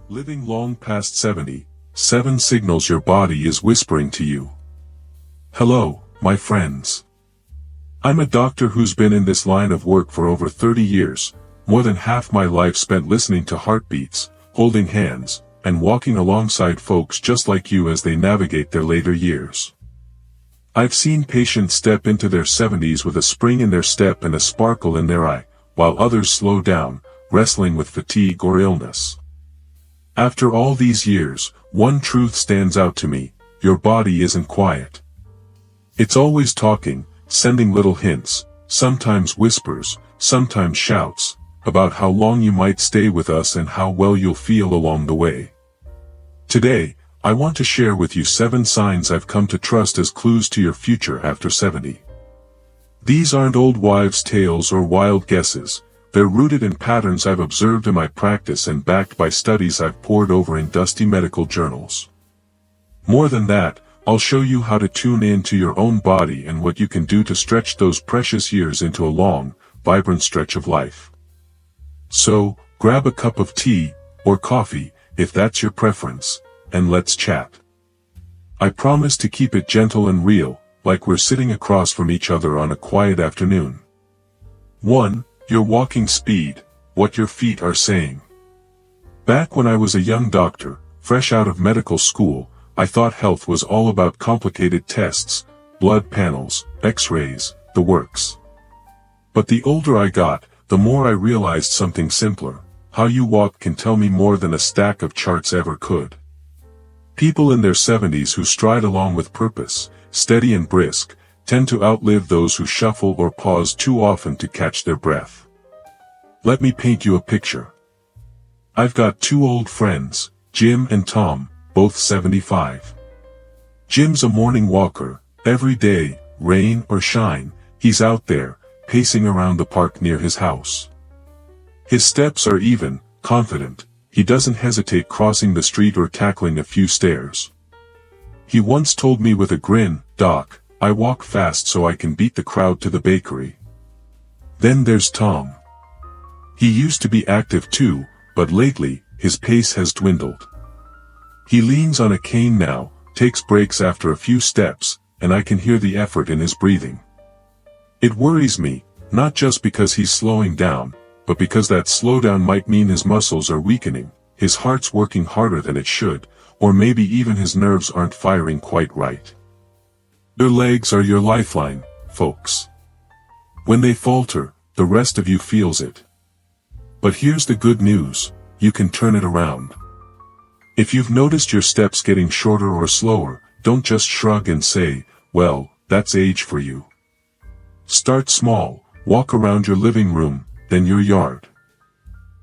Living long past 70, 7 signals your body is whispering to you. Hello, my friends. I'm a doctor who's been in this line of work for over 30 years, more than half my life spent listening to heartbeats, holding hands, and walking alongside folks just like you as they navigate their later years. I've seen patients step into their 70s with a spring in their step and a sparkle in their eye, while others slow down, wrestling with fatigue or illness. After all these years, one truth stands out to me: your body isn't quiet. It's always talking, sending little hints, sometimes whispers, sometimes shouts, about how long you might stay with us and how well you'll feel along the way. Today, I want to share with you 7 signs I've come to trust as clues to your future after 70. These aren't old wives' tales or wild guesses. They're rooted in patterns I've observed in my practice and backed by studies I've pored over in dusty medical journals. More than that, I'll show you how to tune in to your own body and what you can do to stretch those precious years into a long, vibrant stretch of life. So, grab a cup of tea, or coffee, if that's your preference, and let's chat. I promise to keep it gentle and real, like we're sitting across from each other on a quiet afternoon. 1. Your walking speed, what your feet are saying. Back when I was a young doctor, fresh out of medical school, I thought health was all about complicated tests, blood panels, x-rays, the works. But the older I got, the more I realized something simpler: how you walk can tell me more than a stack of charts ever could. People in their 70s who stride along with purpose, steady and brisk, tend to outlive those who shuffle or pause too often to catch their breath. Let me paint you a picture. I've got 2 old friends, Jim and Tom, both 75. Jim's a morning walker. Every day, rain or shine, he's out there, pacing around the park near his house. His steps are even, confident. He doesn't hesitate crossing the street or tackling a few stairs. He once told me with a grin, "Doc, I walk fast so I can beat the crowd to the bakery." Then there's Tom. He used to be active too, but lately, his pace has dwindled. He leans on a cane now, takes breaks after a few steps, and I can hear the effort in his breathing. It worries me, not just because he's slowing down, but because that slowdown might mean his muscles are weakening, his heart's working harder than it should, or maybe even his nerves aren't firing quite right. Your legs are your lifeline, folks. When they falter, the rest of you feels it. But here's the good news: you can turn it around. If you've noticed your steps getting shorter or slower, don't just shrug and say, "Well, that's age for you." Start small, walk around your living room, then your yard.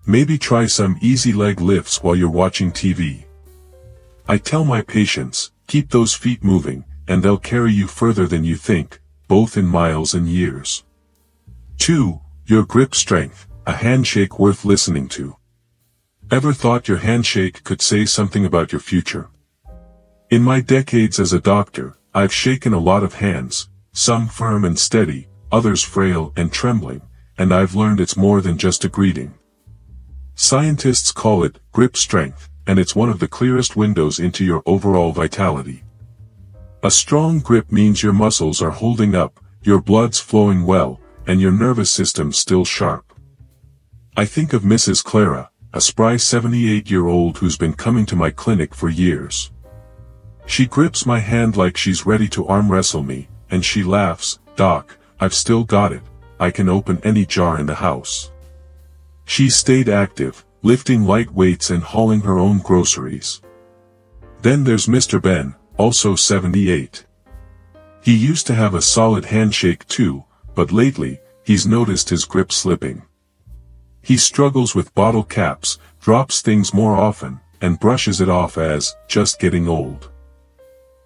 Maybe try some easy leg lifts while you're watching TV. I tell my patients, keep those feet moving, and they'll carry you further than you think, both in miles and years. 2. Your grip strength, a handshake worth listening to. Ever thought your handshake could say something about your future? In my decades as a doctor, I've shaken a lot of hands, some firm and steady, others frail and trembling, and I've learned it's more than just a greeting. Scientists call it grip strength, and it's one of the clearest windows into your overall vitality. A strong grip means your muscles are holding up, your blood's flowing well, and your nervous system's still sharp. I think of Mrs. Clara, a spry 78-year-old who's been coming to my clinic for years. She grips my hand like she's ready to arm wrestle me, and she laughs, "Doc, I've still got it. I can open any jar in the house." She's stayed active, lifting light weights and hauling her own groceries. Then there's Mr. Ben, also 78. He used to have a solid handshake too, but lately, he's noticed his grip slipping. He struggles with bottle caps, drops things more often, and brushes it off as just getting old.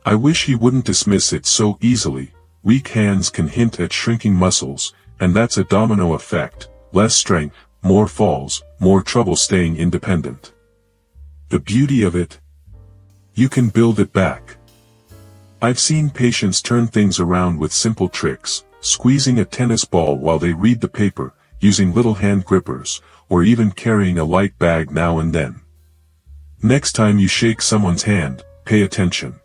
I wish he wouldn't dismiss it so easily. Weak hands can hint at shrinking muscles, and that's a domino effect: less strength, more falls, more trouble staying independent. The beauty of it? You can build it back. I've seen patients turn things around with simple tricks, squeezing a tennis ball while they read the paper, using little hand grippers, or even carrying a light bag now and then. Next time you shake someone's hand, pay attention.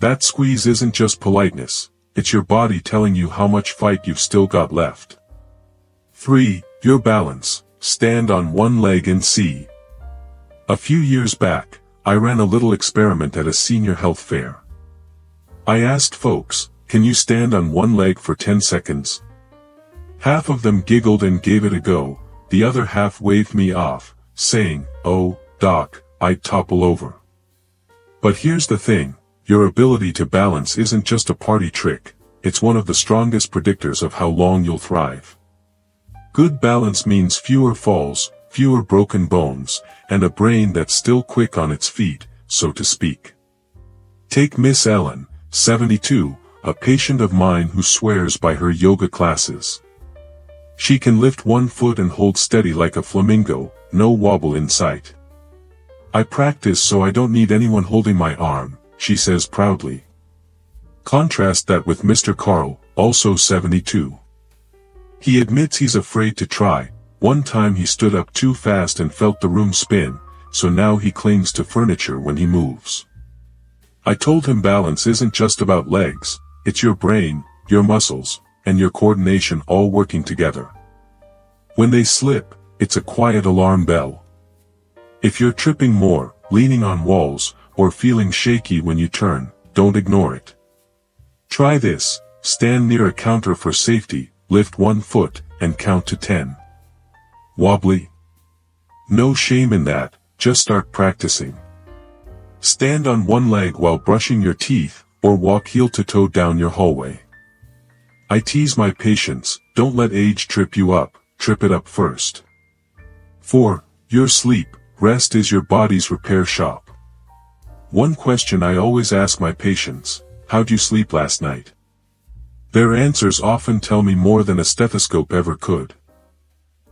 That squeeze isn't just politeness, it's your body telling you how much fight you've still got left. 3. Your balance. Stand on one leg and see. A few years back, I ran a little experiment at a senior health fair. I asked folks, can you stand on one leg for 10 seconds? Half of them giggled and gave it a go, the other half waved me off, saying, "Oh, doc, I'd topple over." But here's the thing, your ability to balance isn't just a party trick, it's one of the strongest predictors of how long you'll thrive. Good balance means fewer falls, fewer broken bones, and a brain that's still quick on its feet, so to speak. Take Miss Ellen, 72, a patient of mine who swears by her yoga classes. She can lift one foot and hold steady like a flamingo, no wobble in sight. I practice so I don't need anyone holding my arm, she says proudly. Contrast that with Mr. Carl, also 72. He admits he's afraid to try. One time he stood up too fast and felt the room spin, so now he clings to furniture when he moves. I told him balance isn't just about legs, it's your brain, your muscles, and your coordination all working together. When they slip, it's a quiet alarm bell. If you're tripping more, leaning on walls, or feeling shaky when you turn, don't ignore it. Try this, stand near a counter for safety, lift one foot, and count to 10. Wobbly? No shame in that, just start practicing. Stand on one leg while brushing your teeth, or walk heel to toe down your hallway. I tease my patients, don't let age trip you up, trip it up first. 4. Your sleep. Rest is your body's repair shop. One question I always ask my patients, how'd you sleep last night? Their answers often tell me more than a stethoscope ever could.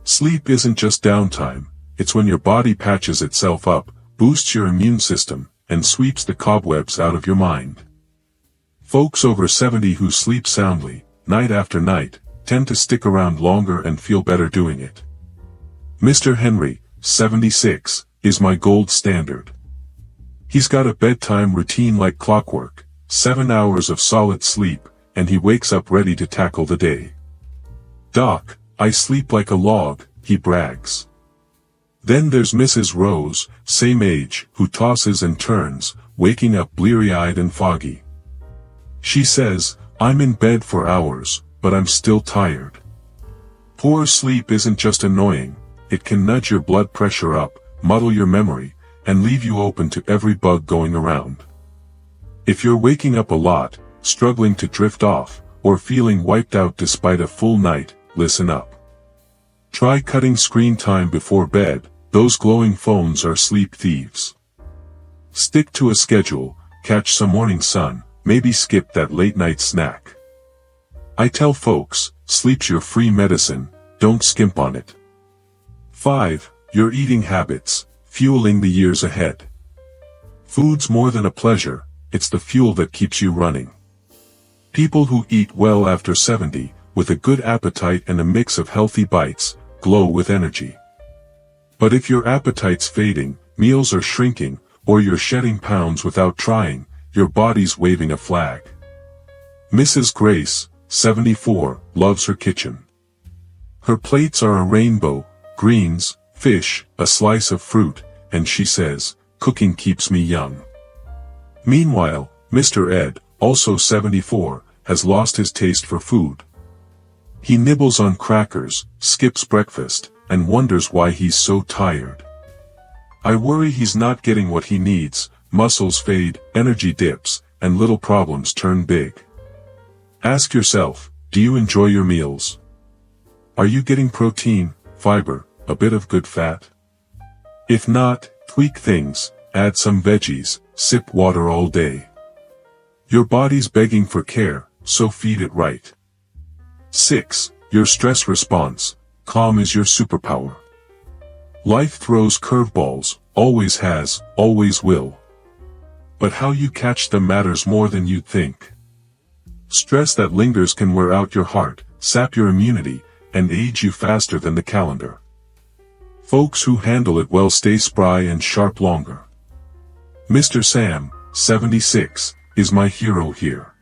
Sleep isn't just downtime, it's when your body patches itself up, boosts your immune system, and sweeps the cobwebs out of your mind. Folks over 70 who sleep soundly, night after night, tend to stick around longer and feel better doing it. Mr. Henry, 76, is my gold standard. He's got a bedtime routine like clockwork, 7 hours of solid sleep, and he wakes up ready to tackle the day. "Doc, I sleep like a log," he brags. Then there's Mrs. Rose, same age, who tosses and turns, waking up bleary-eyed and foggy. She says, "I'm in bed for hours, but I'm still tired." Poor sleep isn't just annoying, it can nudge your blood pressure up, muddle your memory, and leave you open to every bug going around. If you're waking up a lot, struggling to drift off, or feeling wiped out despite a full night, listen up. Try cutting screen time before bed, those glowing phones are sleep thieves. Stick to a schedule, catch some morning sun, maybe skip that late night snack. I tell folks, sleep's your free medicine, don't skimp on it. 5. Your eating habits, fueling the years ahead. Food's more than a pleasure, it's the fuel that keeps you running. People who eat well after 70, with a good appetite and a mix of healthy bites, glow with energy. But if your appetite's fading, meals are shrinking, or you're shedding pounds without trying, your body's waving a flag. Mrs. Grace, 74, loves her kitchen. Her plates are a rainbow, greens, fish, a slice of fruit, and she says, "Cooking keeps me young." Meanwhile, Mr. Ed, also 74, has lost his taste for food. He nibbles on crackers, skips breakfast, and wonders why he's so tired. I worry he's not getting what he needs, muscles fade, energy dips, and little problems turn big. Ask yourself, do you enjoy your meals? Are you getting protein, fiber, a bit of good fat? If not, tweak things, add some veggies, sip water all day. Your body's begging for care, so feed it right. 6. Your stress response. Calm is your superpower. Life throws curveballs, always has, always will. But how you catch them matters more than you'd think. Stress that lingers can wear out your heart, sap your immunity, and age you faster than the calendar. Folks who handle it well stay spry and sharp longer. Mr. Sam, 76, is my hero here.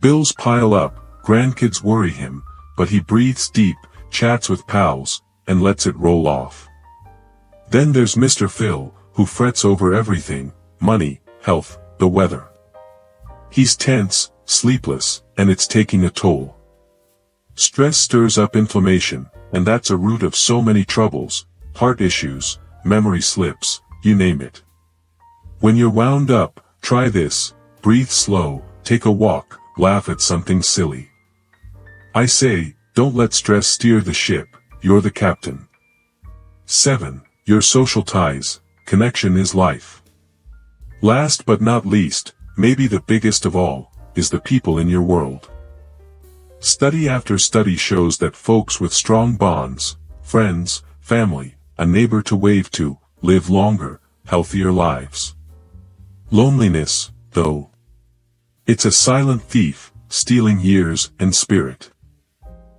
Bills pile up, grandkids worry him, but he breathes deep, chats with pals, and lets it roll off. Then there's Mr. Phil, who frets over everything: money, health, the weather. He's tense, sleepless, and it's taking a toll. Stress stirs up inflammation, and that's a root of so many troubles: heart issues, memory slips, you name it. When you're wound up, try this: breathe slow, take a walk, laugh at something silly. I say, don't let stress steer the ship, you're the captain. 7. Your social ties. Connection is life. Last but not least, maybe the biggest of all, is the people in your world. Study after study shows that folks with strong bonds, friends, family, a neighbor to wave to, live longer, healthier lives. Loneliness, though, it's a silent thief, stealing years and spirit.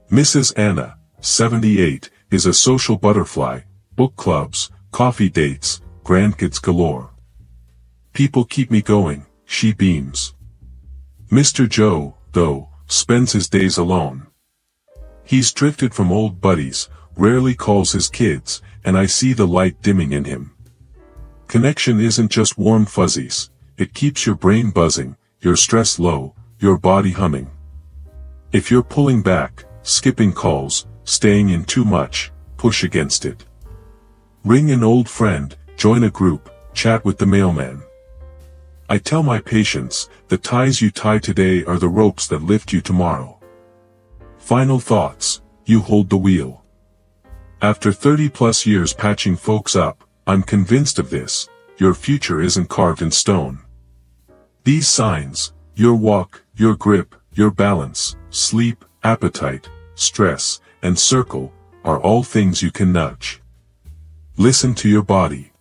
Mrs. Anna, 78, is a social butterfly: book clubs, coffee dates, grandkids galore. People keep me going, she beams. Mr. Joe, though, spends his days alone. He's drifted from old buddies, rarely calls his kids, and I see the light dimming in him. Connection isn't just warm fuzzies, it keeps your brain buzzing, your stress low, your body humming. If you're pulling back, skipping calls, staying in too much, push against it. Ring an old friend, join a group, chat with the mailman. I tell my patients, the ties you tie today are the ropes that lift you tomorrow. Final thoughts: you hold the wheel. After 30+ years patching folks up, I'm convinced of this: your future isn't carved in stone. These signs, your walk, your grip, your balance, sleep, appetite, stress, and circle, are all things you can nudge. Listen to your body.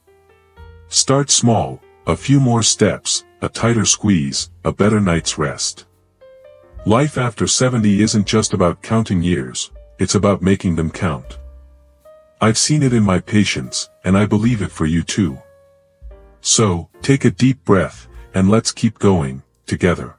Start small: a few more steps, a tighter squeeze, a better night's rest. Life after 70 isn't just about counting years, it's about making them count. I've seen it in my patients, and I believe it for you too. So, take a deep breath, and let's keep going, together.